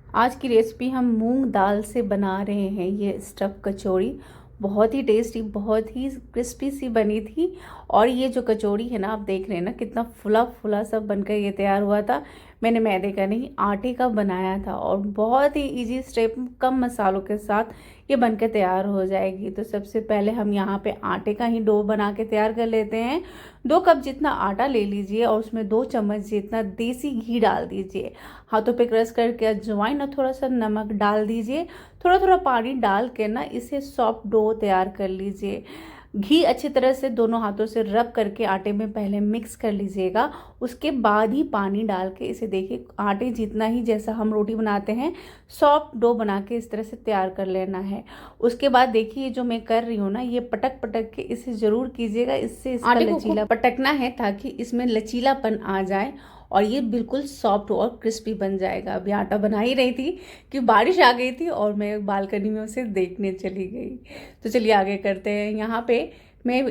आज की रेसिपी हम मूंग दाल से बना रहे हैं ये स्टफ़ कचौड़ी। बहुत ही टेस्टी, बहुत ही क्रिस्पी सी बनी थी। और ये जो कचौड़ी है ना, आप देख रहे हैं ना कितना फुला फुला सब बनकर ये तैयार हुआ था। मैंने मैदे का नहीं, आटे का बनाया था और बहुत ही इजी स्टेप, कम मसालों के साथ ये बनकर तैयार हो जाएगी। तो सबसे पहले हम यहाँ पे आटे का ही डो बना के तैयार कर लेते हैं। 2 कप जितना आटा ले लीजिए और उसमें 2 चम्मच जितना देसी घी डाल दीजिए। हाथों पे क्रश करके अजवाइन और थोड़ा सा नमक डाल दीजिए। थोड़ा थोड़ा पानी डाल के ना इसे सॉफ्ट डो तैयार कर लीजिए। घी अच्छी तरह से दोनों हाथों से रब करके आटे में पहले मिक्स कर लीजिएगा। उसके बाद ही पानी डाल के इसे देखिए, आटे जितना ही जैसा हम रोटी बनाते हैं सॉफ्ट डो बना के इस तरह से तैयार कर लेना है। उसके बाद देखिए जो मैं कर रही हूँ ना, ये पटक पटक के इसे ज़रूर कीजिएगा। इससे इसका आटे को लचीला पटकना है ताकि इसमें लचीलापन आ जाए और ये बिल्कुल सॉफ्ट और क्रिस्पी बन जाएगा। अभी आटा बना ही रही थी कि बारिश आ गई थी और मैं बालकनी में उसे देखने चली गई। तो चलिए आगे करते हैं। यहाँ पे मैं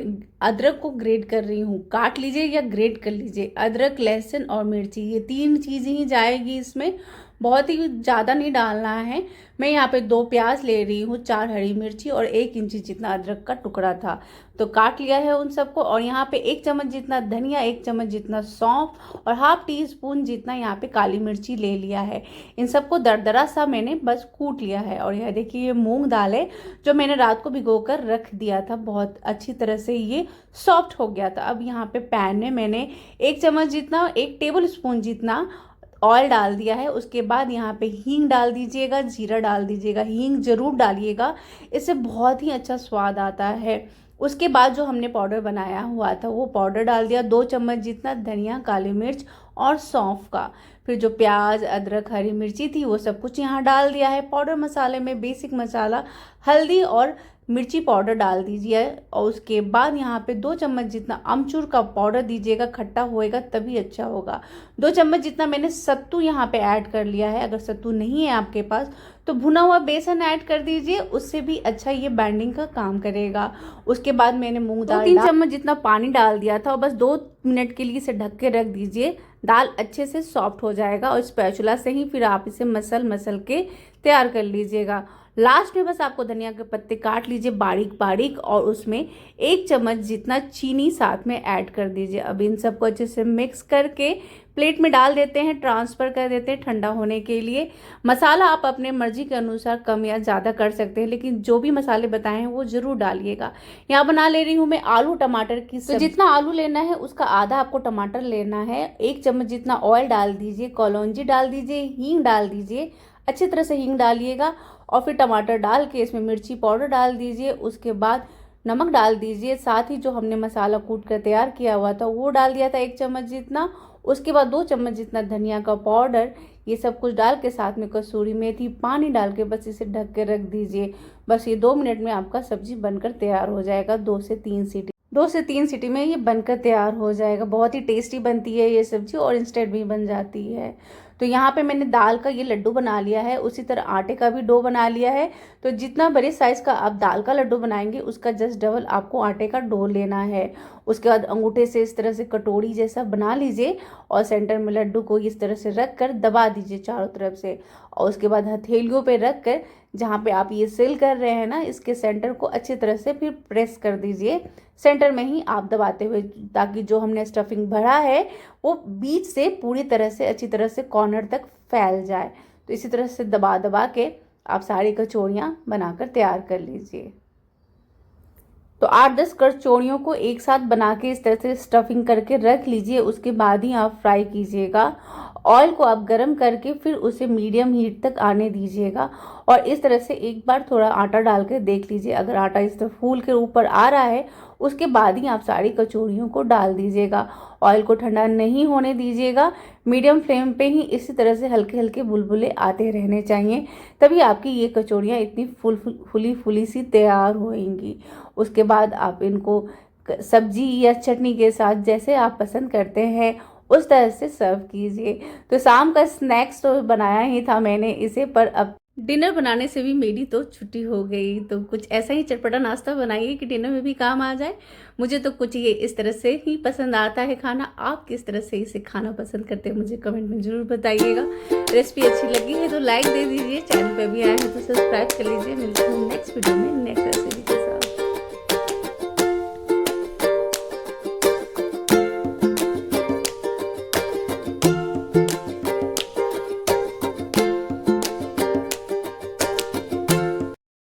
अदरक को ग्रेट कर रही हूँ। काट लीजिए या ग्रेट कर लीजिए। अदरक, लहसुन और मिर्ची, ये 3 चीज़ें ही जाएगी इसमें, बहुत ही ज़्यादा नहीं डालना है। मैं यहाँ पे 2 प्याज ले रही हूँ, 4 हरी मिर्ची और 1 इंची जितना अदरक का टुकड़ा था, तो काट लिया है उन सबको। और यहाँ पे 1 चम्मच जितना धनिया, 1 चम्मच जितना सौंफ और हाफ टी स्पून जितना यहाँ पे काली मिर्ची ले लिया है। इन सबको दरदरा सा मैंने बस कूट लिया है। और यह देखिए ये मूंग दाल है जो मैंने रात को भिगो कर रख दिया था, बहुत अच्छी तरह से ये सॉफ्ट हो गया था। अब यहाँ पे पैन में मैंने 1 चम्मच जितना, 1 टेबल स्पून जितना ऑयल डाल दिया है। उसके बाद यहाँ पे हींग डाल दीजिएगा, जीरा डाल दीजिएगा। हींग जरूर डालिएगा, इससे बहुत ही अच्छा स्वाद आता है। उसके बाद जो हमने पाउडर बनाया हुआ था वो पाउडर डाल दिया, 2 चम्मच जितना धनिया, काली मिर्च और सौंफ का। फिर जो प्याज, अदरक, हरी मिर्ची थी वो सब कुछ यहाँ डाल दिया है। पाउडर मसाले में बेसिक मसाला हल्दी और मिर्ची पाउडर डाल दीजिए। और उसके बाद यहाँ पे 2 चम्मच जितना अमचूर का पाउडर दीजिएगा, खट्टा होएगा तभी अच्छा होगा। 2 चम्मच जितना मैंने सत्तू यहाँ पे ऐड कर लिया है। अगर सत्तू नहीं है आपके पास तो भुना हुआ बेसन ऐड कर दीजिए, उससे भी अच्छा ये बाइंडिंग का काम करेगा। उसके बाद मैंने मूंग दाल 3 चम्मच जितना पानी डाल दिया था और बस 2 मिनट के लिए इसे ढक के रख दीजिए। दाल अच्छे से सॉफ्ट हो जाएगा और स्पैचुला से ही फिर आप इसे मसल मसल के तैयार कर लीजिएगा। लास्ट में बस आपको धनिया के पत्ते काट लीजिए बारीक बारीक और उसमें 1 चम्मच जितना चीनी साथ में ऐड कर दीजिए। अब इन सबको अच्छे से मिक्स करके प्लेट में डाल देते हैं, ट्रांसफ़र कर देते हैं ठंडा होने के लिए। मसाला आप अपने मर्जी के अनुसार कम या ज़्यादा कर सकते हैं, लेकिन जो भी मसाले बताए हैं वो ज़रूर डालिएगा। यहाँ बना ले रही हूँ मैं आलू टमाटर की सब्जी। तो जितना आलू लेना है उसका आधा आपको टमाटर लेना है। 1 चम्मच जितना ऑयल डाल दीजिए, कलौंजी डाल दीजिए, हींग डाल दीजिए, अच्छी तरह से हींग डालिएगा। और फिर टमाटर डाल के इसमें मिर्ची पाउडर डाल दीजिए। उसके बाद नमक डाल दीजिए, साथ ही जो हमने मसाला कूट कर तैयार किया हुआ था वो डाल दिया था 1 चम्मच जितना। उसके बाद 2 चम्मच जितना धनिया का पाउडर, ये सब कुछ डाल के साथ में कसूरी मेथी, पानी डाल के बस इसे ढक के रख दीजिए। बस ये 2 मिनट में आपका सब्जी बनकर तैयार हो जाएगा। 2 से 3 सीटी में ये बनकर तैयार हो जाएगा। बहुत ही टेस्टी बनती है ये सब्जी और इंस्टेंट भी बन जाती है। तो यहाँ पे मैंने दाल का ये लड्डू बना लिया है, उसी तरह आटे का भी डो बना लिया है। तो जितना बड़े साइज़ का आप दाल का लड्डू बनाएंगे उसका जस्ट डबल आपको आटे का डो लेना है। उसके बाद अंगूठे से इस तरह से कटोरी जैसा बना लीजिए और सेंटर में लड्डू को इस तरह से रख कर दबा दीजिए चारों तरफ से। और उसके बाद हथेलियों पे रख कर जहाँ पे आप ये सेल कर रहे हैं ना, इसके सेंटर को अच्छी तरह से फिर प्रेस कर दीजिए, सेंटर में ही आप दबाते हुए, ताकि जो हमने स्टफिंग भरा है वो बीच से पूरी तरह से अच्छी तरह से कॉर्नर तक फैल जाए। तो इसी तरह से दबा दबा के आप सारी कचौड़ियाँ बनाकर तैयार कर लीजिए। तो 8-10 कचौड़ियों को एक साथ बना के इस तरह से स्टफिंग करके रख लीजिए। उसके बाद ही आप फ्राई कीजिएगा। ऑयल को आप गरम करके फिर उसे मीडियम हीट तक आने दीजिएगा। और इस तरह से एक बार थोड़ा आटा डाल कर देख लीजिए, अगर आटा इस तरह फूल के ऊपर आ रहा है उसके बाद ही आप सारी कचौड़ियों को डाल दीजिएगा। ऑयल को ठंडा नहीं होने दीजिएगा, मीडियम फ्लेम पे ही इसी तरह से हल्के हल्के बुलबुले आते रहने चाहिए, तभी आपकी ये कचौड़ियाँ इतनी फुली फुली सी तैयार होएंगी। उसके बाद आप इनको सब्जी या चटनी के साथ जैसे आप पसंद करते हैं उस तरह से सर्व कीजिए। तो शाम का स्नैक्स तो बनाया ही था मैंने इसे, पर अब डिनर बनाने से भी मेरी तो छुट्टी हो गई, तो कुछ ऐसा ही चटपटा नाश्ता बनाइए कि डिनर में भी काम आ जाए। मुझे तो कुछ ये इस तरह से ही पसंद आता है खाना। आप किस तरह से इसे खाना पसंद करते हैं मुझे कमेंट में ज़रूर बताइएगा। रेसिपी अच्छी लगी है तो लाइक दे दीजिए, चैनल पे भी आए हैं तो सब्सक्राइब कर लीजिए। मिलते हैं नेक्स्ट वीडियो में नेक्स्ट